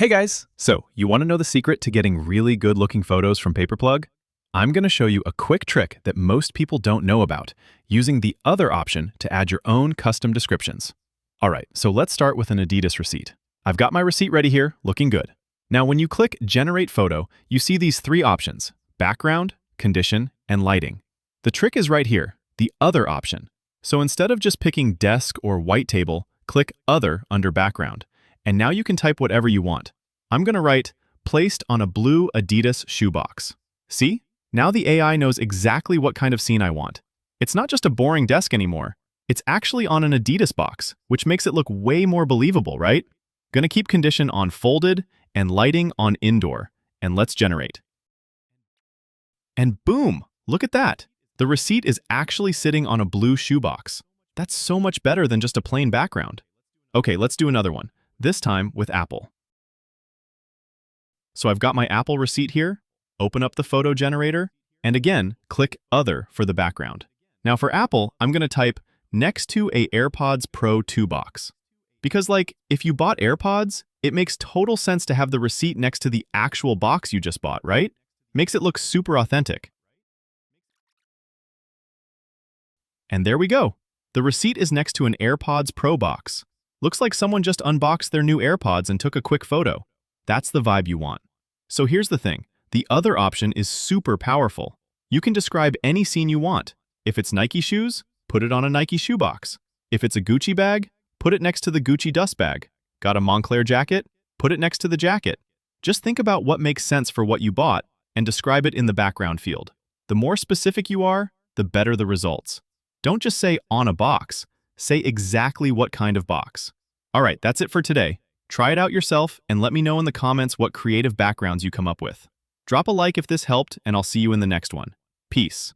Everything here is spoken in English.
Hey guys! So, you want to know the secret to getting really good looking photos from PaperPlugg? I'm going to show you a quick trick that most people don't know about, using the other option to add your own custom descriptions. Alright, so let's start with an Adidas receipt. I've got my receipt ready here, looking good. Now when you click Generate Photo, you see these three options: background, condition, and lighting. The trick is right here, the other option. So instead of just picking desk or white table, click Other under background. And now you can type whatever you want. I'm going to write, placed on a blue Adidas shoebox. See? Now the AI knows exactly what kind of scene I want. It's not just a boring desk anymore. It's actually on an Adidas box, which makes it look way more believable, right? Gonna keep condition on folded and lighting on indoor. And let's generate. And boom! Look at that! The receipt is actually sitting on a blue shoebox. That's so much better than just a plain background. Okay, let's do another one. This time with Apple. So I've got my Apple receipt here, open up the photo generator, and again, click Other for the background. Now for Apple, I'm going to type next to a AirPods Pro 2 box. Because if you bought AirPods, it makes total sense to have the receipt next to the actual box you just bought, right? Makes it look super authentic. And there we go. The receipt is next to an AirPods Pro box. Looks like someone just unboxed their new AirPods and took a quick photo. That's the vibe you want. So here's the thing. The other option is super powerful. You can describe any scene you want. If it's Nike shoes, put it on a Nike shoebox. If it's a Gucci bag, put it next to the Gucci dust bag. Got a Moncler jacket? Put it next to the jacket. Just think about what makes sense for what you bought and describe it in the background field. The more specific you are, the better the results. Don't just say on a box. Say exactly what kind of box. Alright, that's it for today. Try it out yourself and let me know in the comments what creative backgrounds you come up with. Drop a like if this helped, and I'll see you in the next one. Peace.